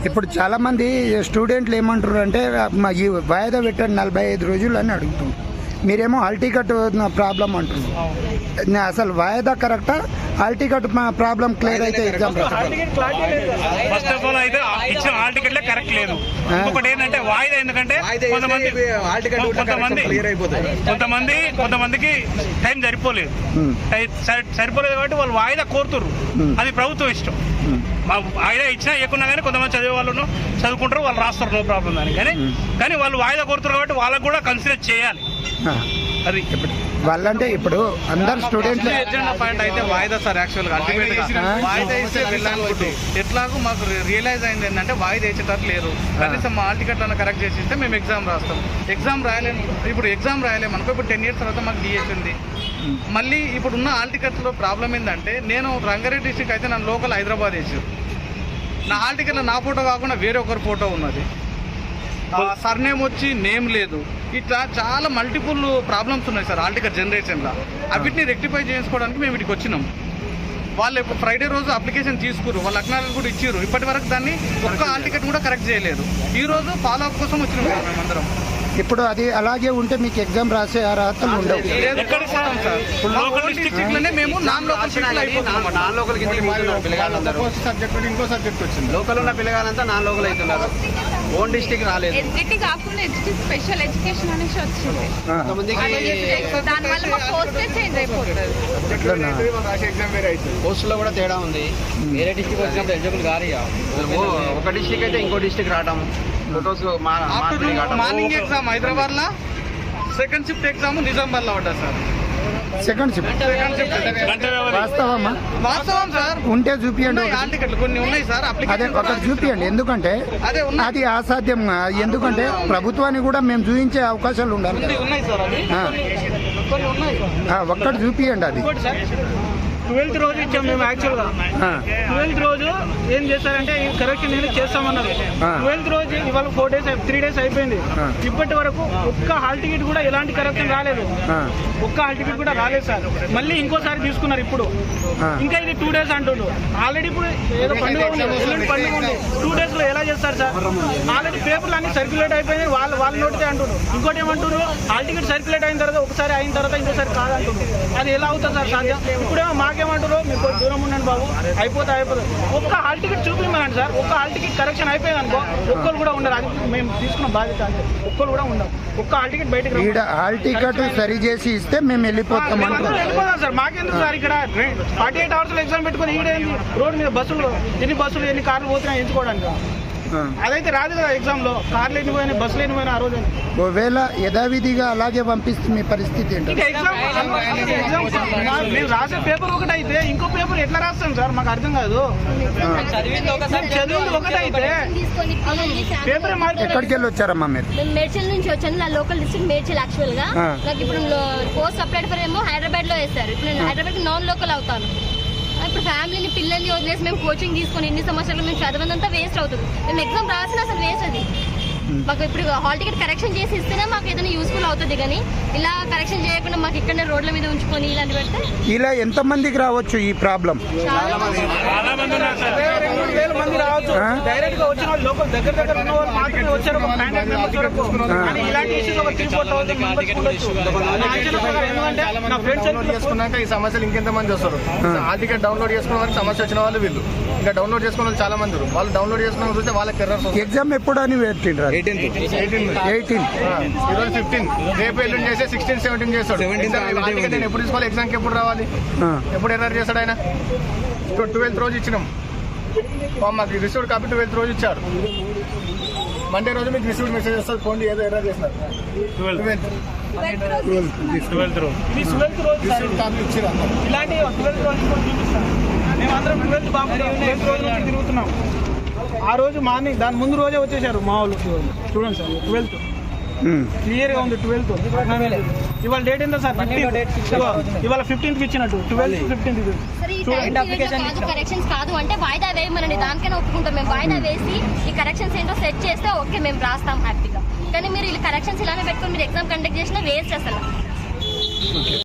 ఇప్పుడు చాలా మంది స్టూడెంట్లు ఏమంటారు అంటే ఈ వాయిదా పెట్టండి 45 రోజులు అని అడుగుతున్నారు. మీరేమో హాల్ టికెట్ ప్రాబ్లం అంటున్నారు. అసలు వాయిదా కరెక్టా? హాల్ టికెట్ ప్రాబ్లం క్లియర్ అయితే ఎగ్జామ్ ఫస్ట్ ఆఫ్ ఆల్ అయితే ఇచ్చిన హాల్ టికెట్లే కరెక్ట్ లేదు. ఇంకొకటి ఏంటంటే వాయిదా, ఎందుకంటే కొంతమందికి టైం సరిపోలేదు కాబట్టి వాళ్ళు వాయిదా కోరుతుర్రు. అది ప్రభుత్వం ఇష్టం. వాయిదా ఇచ్చినా ఎక్కున్నా కానీ కొంతమంది చదివే వాళ్ళు చదువుకుంటారు, వాళ్ళు రాస్తారు, నో ప్రాబ్లం దానికి. కానీ వాళ్ళు వాయిదా కోరుతారు కాబట్టి వాళ్ళకు కూడా కన్సిడర్ చేయాలి. అది వాళ్ళంటే ఇప్పుడు అందరు స్టూడెంట్లు పాయింట్ అయితే వాయిదా సార్. యాక్చువల్గా అల్టిమేట్ గా వాయిదా ఇస్తే ఎట్లాగో మాకు రియలైజ్ అయింది ఏంటంటే వాయిదా ఇచ్చేటట్టు లేదు. కనీసం మా హాల్ టికెట్ అన్న కరెక్ట్ చేసి ఇస్తే మేము ఎగ్జామ్ రాస్తాం. ఎగ్జామ్ రాయలేము. ఇప్పుడు ఎగ్జామ్ రాయలేము అనుకో. ఇప్పుడు 10 years తర్వాత మాకు డిఎస్ ఉంది. మళ్ళీ ఇప్పుడు ఉన్న హాల్ టికెట్లో ప్రాబ్లం ఏంటంటే, నేను రంగారెడ్డి డిస్ట్రిక్ట్ అయితే నన్ను లోకల్ హైదరాబాద్ వేసారు. నా హాల్ టికెట్లో నా ఫోటో కాకుండా వేరే ఒకరి ఫోటో ఉన్నది. సర్నేమ్ వచ్చి నేమ్ లేదు. ఇట్లా చాలా మల్టిపుల్ ప్రాబ్లమ్స్ ఉన్నాయి సార్ హాల్ టికెట్ జనరేషన్లో. వీటిని రెక్టిఫై చేసుకోవడానికి మేము ఇక్కడికి వచ్చినాం. వాళ్ళు ఫ్రైడే రోజు అప్లికేషన్ తీసుకురు, వాళ్ళు అక్నాలెడ్జ్ కూడా ఇచ్చారు. ఇప్పటి వరకు దాన్ని ఒక్క హాల్ టికెట్ కూడా కరెక్ట్ చేయలేదు. ఈ రోజు ఫాలో అప్ కోసం వచ్చినాం మేమందరం. ఇప్పుడు అది అలాగే ఉంటే మీకు ఎగ్జామ్ రాసే అర్హతలు ఉండవు. మేము నాన్ సబ్జెక్ట్ వచ్చింది. లోకల్ ఉన్న పిల్లగాలంతా నాన్ లోకల్ అవుతున్నారు. ఓన్ డిస్ట్రిక్ట్ రాలేదు. కాకుండా స్పెషల్ ఎడ్యుకేషన్ అనేసి వచ్చింది. పోస్టులో కూడా తేడా ఉంది. వేరే డిస్ట్రిక్ట్ వచ్చినప్పుడు ఎలిజిబుల్ కాదు. ఒక డిస్ట్రిక్ట్ అయితే ఇంకో డిస్ట్రిక్ట్ రావడం. మార్నింగ్ ఎగ్జామ్ హైదరాబాద్ లో, సెకండ్ షిఫ్ట్ ఎగ్జామ్ నిజామాబాద్ లో పడ్డా సార్. సెకండ్ షిఫ్ట్ వాస్తవం సార్. ఉంటే చూపియండి. హాల్ టికెట్లు కొన్ని ఉన్నాయి సార్. అదే ఒకటి చూపియండి. ఎందుకంటే అది అసాధ్యం. ఎందుకంటే ప్రభుత్వానికి కూడా మేము చూపించే అవకాశాలు ఉండాలి. ఉన్నాయి సార్. ఒక్కటి చూపియండి. అది 12th రోజు ఇచ్చాం మేము. యాక్చువల్గా 12th రోజు ఏం చేస్తారంటే ఈ కరెక్షన్ నేను చేస్తామన్నారు. 12th రోజు ఇవాళ 3 days అయిపోయింది. ఇప్పటి వరకు ఒక్క హాల్ టికెట్ కూడా ఎలాంటి కరెక్షన్ రాలేదు. ఒక్క హాల్ టికెట్ కూడా రాలేదు సార్. మళ్ళీ ఇంకోసారి తీసుకున్నారు ఇప్పుడు. ఇంకా ఇది 2 days అంటుండ్రు. ఆల్రెడీ ఇప్పుడు ఏదో పండుగ ఉంది, పండుగ ఉంది. 2 days లో ఎలా చేస్తారు సార్? ఆల్రెడీ పేపర్లు అన్ని సర్క్యులేట్ అయిపోయినాయి. వాళ్ళ నోటితే అంటున్నారు. ఇంకోటి ఏమంటున్నారు, హాల్ టికెట్ సర్క్యులేట్ అయిన తర్వాత ఒకసారి అయిన తర్వాత ఇంకోసారి కాదంటున్నారు. అది ఎలా అవుతుంది సార్ సాధ్యం? ఇప్పుడేమో మాకేమంటారు, మీకు దూరం ఉండండి బాబు, అయిపోతుంది. ఒక్క హాల్ టికెట్ చూపించమనండి సార్. ఒక్క హాల్ టికెట్ కరెక్షన్ అయిపోయింది అనుకో, ఒక్కరు కూడా ఉండరు. అది మేము తీసుకున్న బాధ్యత. అంటే ఒక్కరు కూడా ఉండవు. ఒక్క హాల్ టికెట్ బయటకు హాల్ టికెట్ సరి చేసి ఇస్తే మేము వెళ్ళిపోతాం సార్. మాకెందుకు సార్ ఇక్కడ 48 hours ఎగ్జామ్ పెట్టుకుని ఈడేంది రోడ్డు మీద ఎన్ని బస్సులు ఎన్ని కార్లు పోతున్నాయి ఎంచుకోవడానికి. అదైతే రాదు కదా ఎగ్జామ్ లో. కార్లు ఎన్ని పోయినాయి, బస్సులు ఎన్ని పోయినా ఆ రోజు. ఒకవేళ యథావిధిగా అలాగే పంపిస్తే మీ పరిస్థితి ఏంటి? ఎగ్జామ్ మేము రాసే పేపర్ ఒకటి అయితే ఇంకో పేపర్ ఎట్లా రాస్తాం సార్? మాకు అర్థం కాదు. చదివింది ఒకటి అయితే పేపర్. ఎక్కడికి వెళ్ళి వచ్చారమ్మా మీరు? మేడ్చల్ నుంచి వచ్చాను. నా లోకల్ డిస్ట్రిక్ట్ మేడ్చల్. యాక్చువల్ గా నాకు ఇప్పుడు పోస్ట్ అప్లైడ్ ఫర్ ఏమో హైదరాబాద్ లో వేస్తారు. ఇప్పుడు నేను హైదరాబాద్ నాన్ లోకల్ అవుతాను. ఇప్పుడు ఫ్యామిలీని పిల్లల్ని వదిలేసి మేము కోచింగ్ తీసుకొని ఎన్ని సంవత్సరాలు మేము చదవనంతా వేస్ట్ అవుతుంది. మేము ఎగ్జామ్ రాసినా అసలు వేస్ట్. అది మాకు ఇప్పుడు హాల్ టికెట్ కరెక్షన్ చేసి ఇస్తేనే మాకు ఏదైనా యూస్ఫుల్ అవుతుంది. కానీ ఇలా కరెక్షన్ చేయకుండా మాకు ఇక్కడనే రోడ్ల మీద ఉంచుకొని ఇలాంటి పెడితే ఇలా ఎంత మందికి రావచ్చు ఈ ప్రాబ్లం? చాలా మంది రావచ్చు. డైరెక్ట్ గా వచ్చిన వాళ్ళు లోకల్ దగ్గర ఉన్న వాళ్ళు మాత్రమే వచ్చారు. ఇలాంటి ఇష్యూస్ ఒక 3-4,000 మెంబర్స్ ఉండొచ్చు. ఎందుకంటే నా ఫ్రెండ్స్ చేసుకున్నాక ఈ సమస్యలు ఇంకెంత మంది వస్తారు. హాల్ టికెట్ డౌన్లోడ్ చేసుకున్న వాళ్ళకి సమస్య వచ్చిన వాళ్ళు వీళ్ళు. ఇంకా డౌన్లోడ్ చేసుకున్న వాళ్ళు చాలా మంది. వాళ్ళు డౌన్లోడ్ చేసుకున్న చూస్తే వాళ్ళకి ఎగ్జామ్ ఎప్పుడు అని పెట్టిండ్రు? 18. ఈరోజు 15. రేపు ఎల్లుండి చేస్తే 16, 17 చేస్తాడు. నేను ఎప్పుడు తీసుకోవాలి? ఎగ్జామ్కి ఎప్పుడు రావాలి? ఎప్పుడు ఎర్రర్ చేస్తాడు ఆయన? 12th రోజు ఇచ్చినాం మాకు రిసీవ్డ్ కాపీ. 12th రోజు ఇచ్చారు. మండే రోజు మీకు రిసీవ్డ్ మెసేజ్ వస్తుంది. ఫోన్ ఏదో ఎర్రర్ చేస్తున్నారు. 12th రోజు రిసీవ్డ్ కాపీ ఇచ్చారు. ఇలాంటి 12th రోజు చూపిస్తాను. మేమందరం 12th రోజు నుంచి తిరుగుతున్నాం. ఆ రోజు మార్నింగ్ దాని ముందు రోజే వచ్చేసారు మా వాళ్ళు. చూడండి సార్, 12th క్లియర్ గా ఉంది. 12th ఇవాళ డేట్ ఎంత సార్? 15. ఇవాళ 15th ఇచ్చినట్టు 12th 15th. కరెక్షన్స్ కాదు అంటే వాయిదా వేయమనండి. దానికైనా ఒప్పుకుంటాం మేము. వాయిదా వేసి ఈ కరెక్షన్స్ ఏంటో సెట్ చేస్తే ఓకే, మేము రాస్తాం హ్యాపీగా. కానీ మీరు ఈ కరెక్షన్స్ ఇలానే పెట్టుకొని మీరు ఎగ్జామ్ కండక్ట్ చేసినా వేస్ట్ అసలు.